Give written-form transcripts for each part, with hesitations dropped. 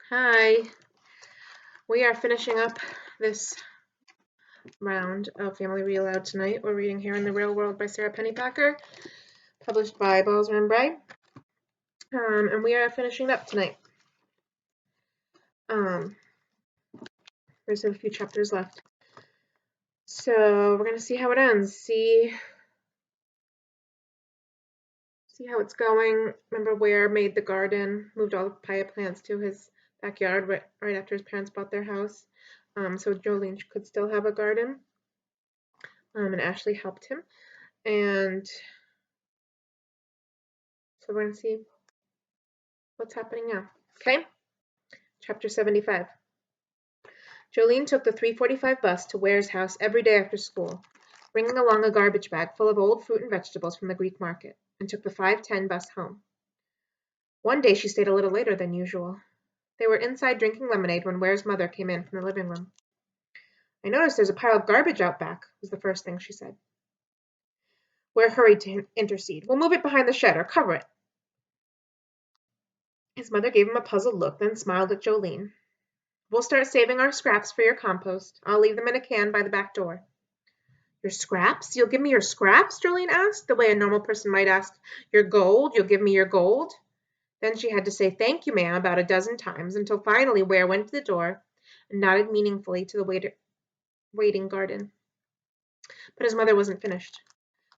Hi, we are finishing up this round of Family Read Aloud tonight. We're reading Here in the Real World by Sarah Pennypacker, published by Balzer and Bray. And we are finishing up tonight. There's a few chapters left. So we're gonna see how it ends. See how it's going. Remember Ware made the garden, moved all the papaya plants to his backyard right after his parents bought their house. So Jolene could still have a garden. And Ashley helped him. And so we're going to see what's happening now. Okay? Chapter 75. Jolene took the 3:45 bus to Ware's house every day after school, bringing along a garbage bag full of old fruit and vegetables from the Greek market, and took the 5:10 bus home. One day she stayed a little later than usual. They were inside drinking lemonade when Ware's mother came in from the living room. "I noticed there's a pile of garbage out back," was the first thing she said. Ware hurried to intercede. "We'll move it behind the shed or cover it." His mother gave him a puzzled look, then smiled at Jolene. "We'll start saving our scraps for your compost. I'll leave them in a can by the back door." "Your scraps? You'll give me your scraps?" Jolene asked, the way a normal person might ask, "Your gold? You'll give me your gold?" Then she had to say "thank you, ma'am" about a dozen times, until finally Ware went to the door and nodded meaningfully to the waiting garden. But his mother wasn't finished.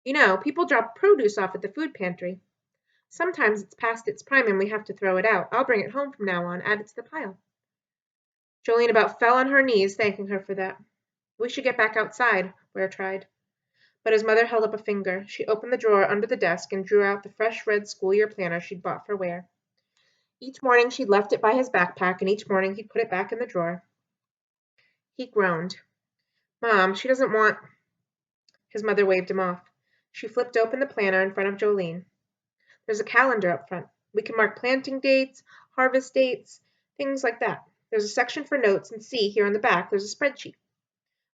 "You know, people drop produce off at the food pantry. Sometimes it's past its prime and we have to throw it out. I'll bring it home from now on, add it to the pile." Jolene about fell on her knees, thanking her for that. "We should get back outside," Ware tried. But his mother held up a finger. She opened the drawer under the desk and drew out the fresh red school year planner she'd bought for Ware. Each morning she'd left it by his backpack, and each morning he'd put it back in the drawer. He groaned. "Mom, she doesn't want—" His mother waved him off. She flipped open the planner in front of Jolene. "There's a calendar up front. We can mark planting dates, harvest dates, things like that. There's a section for notes, and see, here on the back, there's a spreadsheet.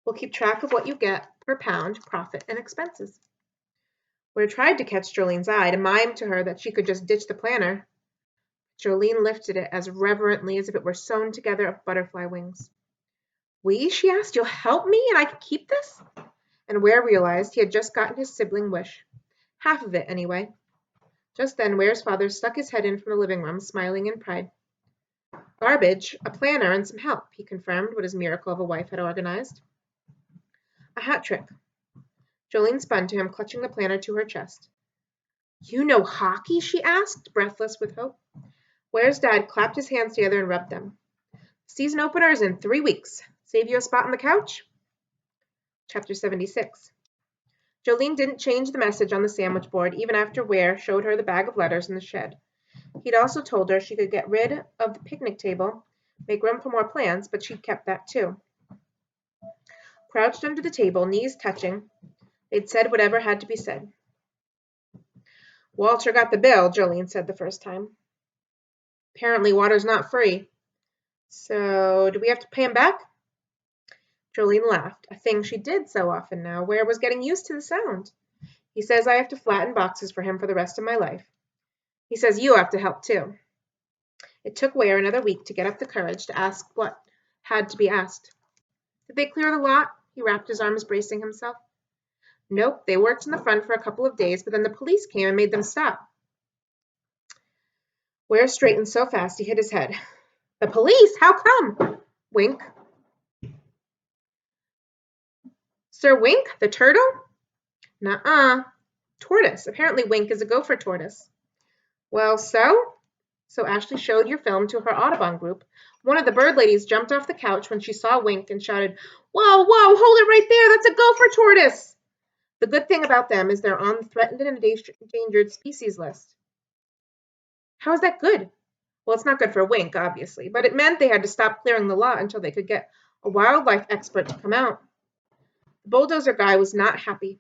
We'll keep track of what you get per pound, profit, and expenses." Ware tried to catch Jolene's eye, to mime to her that she could just ditch the planner. Jolene lifted it as reverently as if it were sewn together of butterfly wings. "We?" she asked. "You'll help me, and I can keep this?" And Ware realized he had just gotten his sibling wish. Half of it, anyway. Just then Ware's father stuck his head in from the living room, smiling in pride. "Garbage, a planner, and some help," he confirmed what his miracle of a wife had organized. "A hat trick." Jolene spun to him, clutching the planner to her chest. "You know hockey?" she asked, breathless with hope. Ware's dad clapped his hands together and rubbed them. "Season opener is in 3 weeks. Save you a spot on the couch?" Chapter 76. Jolene didn't change the message on the sandwich board even after Ware showed her the bag of letters in the shed. He'd also told her she could get rid of the picnic table, make room for more plants, but she'd kept that too. Crouched under the table, knees touching, they'd said whatever had to be said. "Walter got the bill," Jolene said the first time. "Apparently water's not free." "So do we have to pay him back?" Jolene laughed, a thing she did so often now. Ware was getting used to the sound. "He says I have to flatten boxes for him for the rest of my life. He says you have to help too." It took Ware another week to get up the courage to ask what had to be asked. "Did they clear the lot?" He wrapped his arms, bracing himself. "Nope, they worked in the front for a couple of days, but then the police came and made them stop." Ware straightened so fast he hit his head. "The police? How come?" "Wink." "Sir Wink, the turtle?" "Nuh-uh. Tortoise. Apparently Wink is a gopher tortoise." "Well, so?" "So Ashley showed your film to her Audubon group. One of the bird ladies jumped off the couch when she saw Wink and shouted, 'Whoa, whoa, hold it right there, that's a gopher tortoise!' The good thing about them is they're on the threatened and endangered species list." "How is that good?" "Well, it's not good for Wink, obviously, but it meant they had to stop clearing the lot until they could get a wildlife expert to come out." The bulldozer guy was not happy.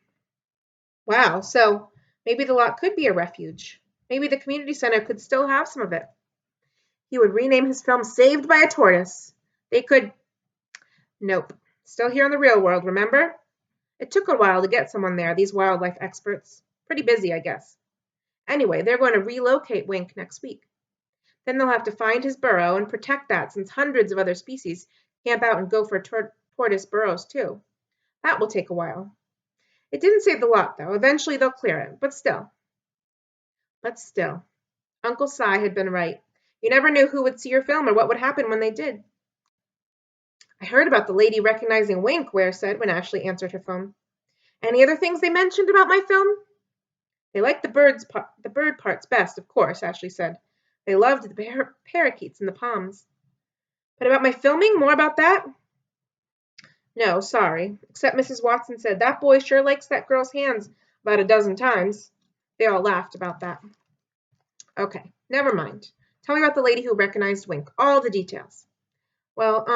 "Wow, so maybe the lot could be a refuge. Maybe the community center could still have some of it. He would rename his film Saved by a Tortoise. They could—" "Nope. Still here in the real world, remember? It took a while to get someone there, these wildlife experts. Pretty busy, I guess. Anyway, they're going to relocate Wink next week." Then they'll have to find his burrow and protect that since hundreds of other species camp out and go for tortoise burrows too. That will take a while. It didn't save the lot, though. Eventually they'll clear it, but still. Uncle Si had been right. You never knew who would see your film or what would happen when they did. I heard about the lady recognizing Wink, Ware said when Ashley answered her phone. Any other things they mentioned about my film? They liked the bird parts best, of course, Ashley said. They loved the parakeets and the palms. But about my filming? More about that? No, sorry. Except Mrs. Watson said, that boy sure likes that girl's hands about a dozen times. They all laughed about that. Okay, never mind. Tell me about the lady who recognized Wink. All the details. Well,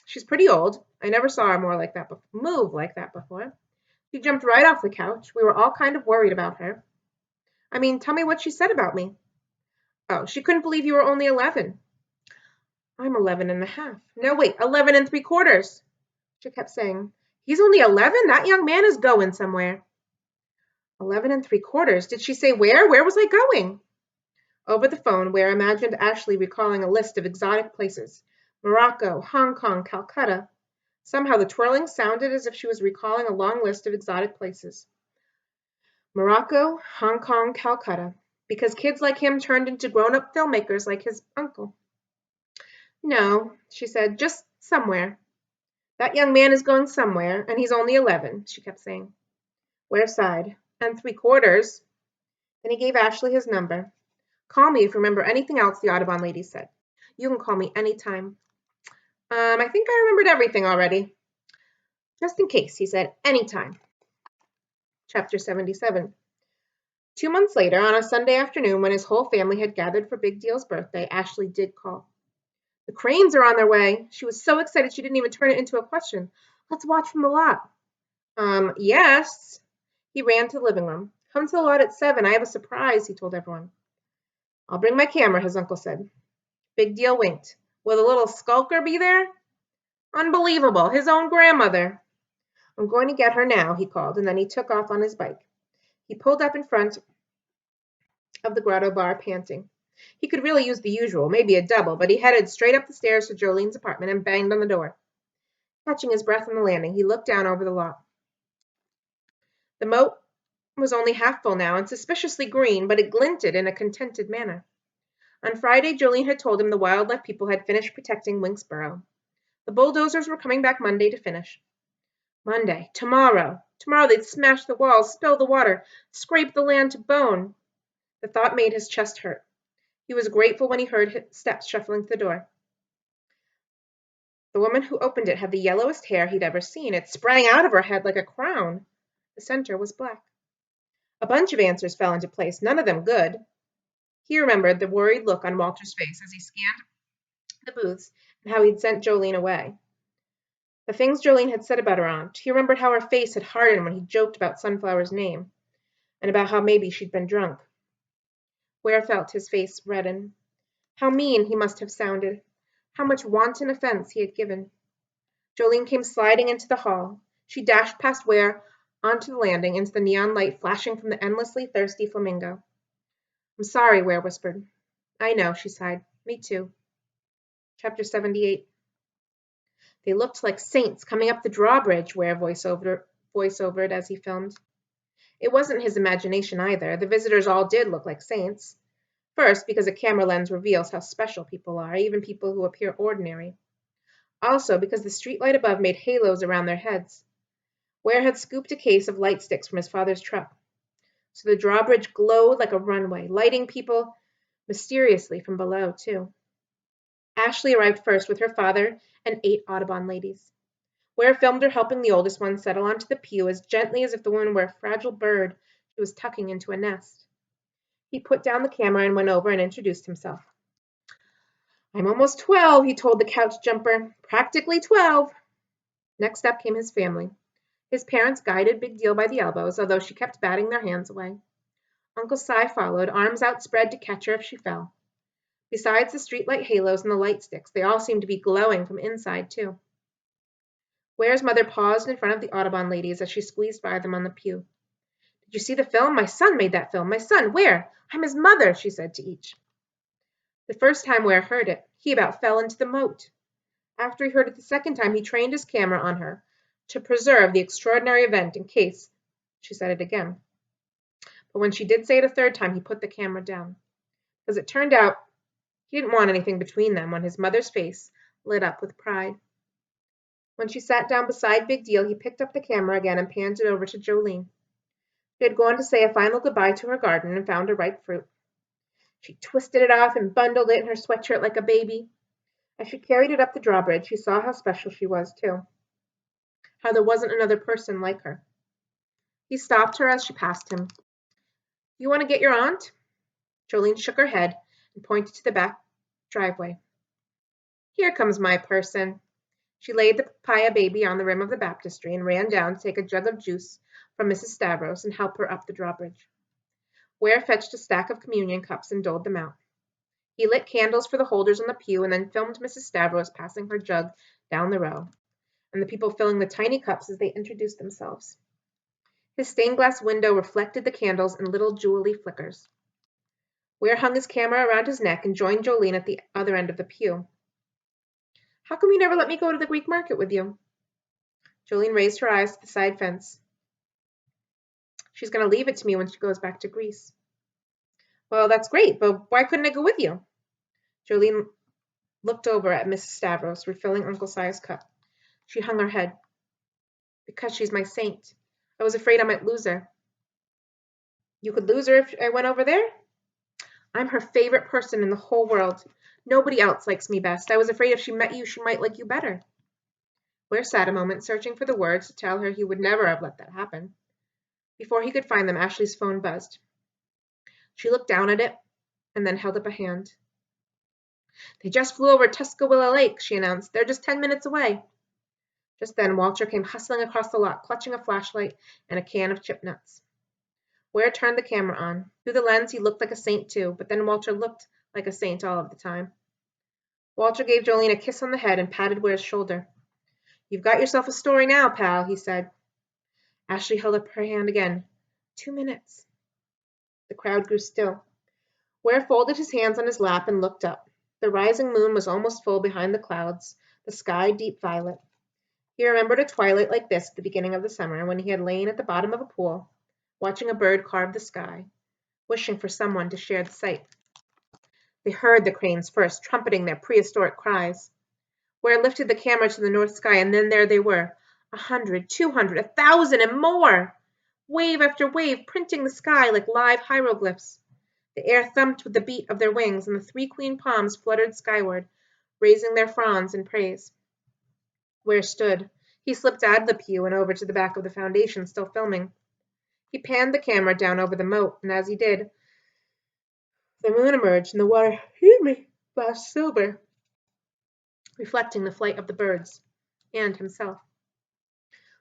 she's pretty old. I never saw her move like that before. She jumped right off the couch. We were all kind of worried about her. I mean, tell me what she said about me. Oh, she couldn't believe you were only 11. I'm 11 and a half. No, wait, 11 and 3/4. She kept saying, he's only 11? That young man is going somewhere. 11 and 3/4. Did she say where? Where was I going? Over the phone, Ware imagined Ashley recalling a list of exotic places. Morocco, Hong Kong, Calcutta. Somehow the twirling sounded as if she was recalling a long list of exotic places. Morocco, Hong Kong, Calcutta. Because kids like him turned into grown-up filmmakers like his uncle. No, she said, just somewhere. That young man is going somewhere, and he's only 11, she kept saying. Ware sighed. And 3/4. Then he gave Ashley his number. Call me if you remember anything else, the Audubon lady said. You can call me anytime. I think I remembered everything already. Just in case, he said, anytime. Chapter 77. 2 months later, on a Sunday afternoon, when his whole family had gathered for Big Deal's birthday, Ashley did call. The Cranes are on their way. She was so excited she didn't even turn it into a question. Let's watch from the lot. Yes. He ran to the living room. Come to the lot at 7. I have a surprise, he told everyone. I'll bring my camera, his uncle said. Big Deal winked. Will the little skulker be there? Unbelievable, his own grandmother. I'm going to get her now, he called, and then he took off on his bike. He pulled up in front of the grotto bar, panting. He could really use the usual, maybe a double, but he headed straight up the stairs to Jolene's apartment and banged on the door. Catching his breath on the landing, he looked down over the lot. The moat was only half full now and suspiciously green, but it glinted in a contented manner. On Friday, Jolene had told him the wildlife people had finished protecting Wink's burrow. The bulldozers were coming back Monday to finish. Monday, tomorrow. Tomorrow they'd smash the walls, spill the water, scrape the land to bone. The thought made his chest hurt. He was grateful when he heard steps shuffling to the door. The woman who opened it had the yellowest hair he'd ever seen. It sprang out of her head like a crown. The center was black. A bunch of answers fell into place, none of them good. He remembered the worried look on Walter's face as he scanned the booths and how he'd sent Jolene away. The things Jolene had said about her aunt. He remembered how her face had hardened when he joked about Sunflower's name, and about how maybe she'd been drunk. Ware felt his face redden. How mean he must have sounded. How much wanton offense he had given. Jolene came sliding into the hall. She dashed past Ware onto the landing into the neon light flashing from the endlessly thirsty flamingo. I'm sorry, Ware whispered. I know, she sighed. Me too. Chapter 78. They looked like saints coming up the drawbridge, Ware voice-overed as he filmed. It wasn't his imagination either. The visitors all did look like saints. First, because a camera lens reveals how special people are, even people who appear ordinary. Also, because the streetlight above made halos around their heads. Ware had scooped a case of light sticks from his father's truck. So the drawbridge glowed like a runway, lighting people mysteriously from below, too. Ashley arrived first with her father and 8 Audubon ladies. Ware filmed her helping the oldest one settle onto the pew as gently as if the woman were a fragile bird she was tucking into a nest. He put down the camera and went over and introduced himself. I'm almost 12, he told the couch jumper. Practically 12. Next up came his family. His parents guided Big Deal by the elbows, although she kept batting their hands away. Uncle Si followed, arms outspread to catch her if she fell. Besides the streetlight halos and the light sticks, they all seemed to be glowing from inside, too. Ware's mother paused in front of the Audubon ladies as she squeezed by them on the pew. Did you see the film? My son made that film. My son, Ware. I'm his mother, she said to each. The first time Ware heard it, he about fell into the moat. After he heard it the second time, he trained his camera on her to preserve the extraordinary event in case she said it again. But when she did say it a third time, he put the camera down. As it turned out, he didn't want anything between them when his mother's face lit up with pride. When she sat down beside Big Deal, he picked up the camera again and panned it over to Jolene. She had gone to say a final goodbye to her garden and found a ripe fruit. She twisted it off and bundled it in her sweatshirt like a baby. As she carried it up the drawbridge, she saw how special she was, too. How there wasn't another person like her. He stopped her as she passed him. You want to get your aunt? Jolene shook her head and pointed to the back driveway. Here comes my person. She laid the papaya baby on the rim of the baptistry and ran down to take a jug of juice from Mrs. Stavros and help her up the drawbridge. Ware fetched a stack of communion cups and doled them out. He lit candles for the holders on the pew and then filmed Mrs. Stavros passing her jug down the row, and the people filling the tiny cups as they introduced themselves. His stained glass window reflected the candles in little jewelly flickers. Ware hung his camera around his neck and joined Jolene at the other end of the pew. How come you never let me go to the Greek market with you? Jolene raised her eyes to the side fence. She's going to leave it to me when she goes back to Greece. Well, that's great, but why couldn't I go with you? Jolene looked over at Mrs. Stavros, refilling Uncle Si's cup. She hung her head. Because she's my saint. I was afraid I might lose her. You could lose her if I went over there? I'm her favorite person in the whole world. Nobody else likes me best. I was afraid if she met you, she might like you better. Ware sat a moment, searching for the words to tell her he would never have let that happen. Before he could find them, Ashley's phone buzzed. She looked down at it and then held up a hand. They just flew over Tuscaloosa Lake, she announced. They're just 10 minutes away. Just then, Walter came hustling across the lot, clutching a flashlight and a can of chip nuts. Ware turned the camera on. Through the lens, he looked like a saint, too, but then Walter looked like a saint all of the time. Walter gave Jolene a kiss on the head and patted Ware's shoulder. You've got yourself a story now, pal, he said. Ashley held up her hand again. 2 minutes. The crowd grew still. Ware folded his hands on his lap and looked up. The rising moon was almost full behind the clouds, the sky deep violet. He remembered a twilight like this at the beginning of the summer, when he had lain at the bottom of a pool, watching a bird carve the sky, wishing for someone to share the sight. They heard the cranes first, trumpeting their prehistoric cries. Ware lifted the camera to the north sky, and then there they were, 100, 200, 1,000, and more! Wave after wave, printing the sky like live hieroglyphs. The air thumped with the beat of their wings, and the 3 queen palms fluttered skyward, raising their fronds in praise. Ware stood. He slipped out of the pew and over to the back of the foundation, still filming. He panned the camera down over the moat, and as he did, the moon emerged and the water, flashed silver, reflecting the flight of the birds and himself.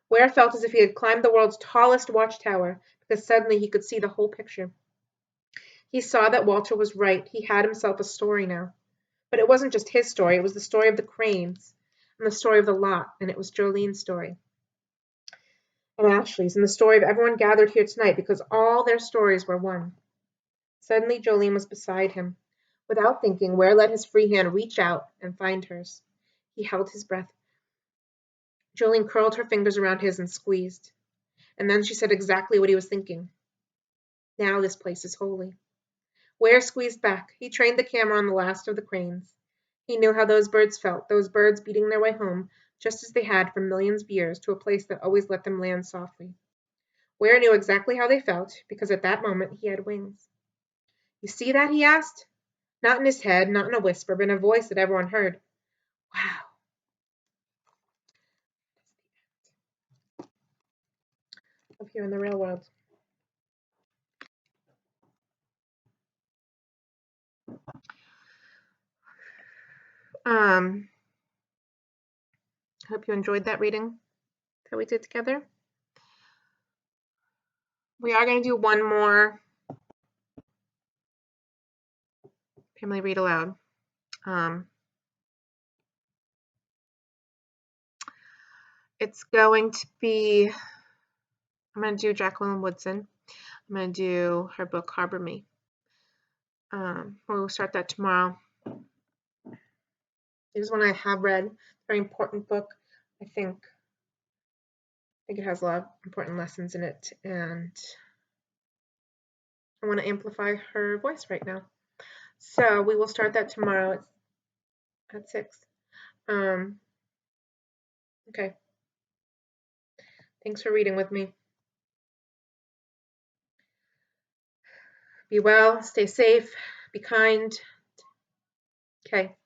Ware felt as if he had climbed the world's tallest watchtower, because suddenly he could see the whole picture. He saw that Walter was right. He had himself a story now. But it wasn't just his story. It was the story of the cranes and the story of the lot, and it was Jolene's story. And Ashley's, and the story of everyone gathered here tonight, because all their stories were one. Suddenly Jolene was beside him. Without thinking, Ware let his free hand reach out and find hers. He held his breath. Jolene curled her fingers around his and squeezed. And then she said exactly what he was thinking. Now this place is holy. Ware squeezed back. He trained the camera on the last of the cranes. He knew how those birds felt, those birds beating their way home, just as they had for millions of years, to a place that always let them land softly. Ware knew exactly how they felt, because at that moment he had wings. You see that? He asked. Not in his head, not in a whisper, but in a voice that everyone heard. Wow. Up here in the real world. I hope you enjoyed that reading that we did together. We are going to do one more family read aloud. It's going to be, I'm going to do Jacqueline Woodson. I'm going to do her book, Harbor Me. We'll start that tomorrow. Here's one I have read. Very important book. I think it has a lot of important lessons in it, and I want to amplify her voice right now. So we will start that tomorrow at 6. Okay. Thanks for reading with me. Be well, stay safe, be kind. Okay.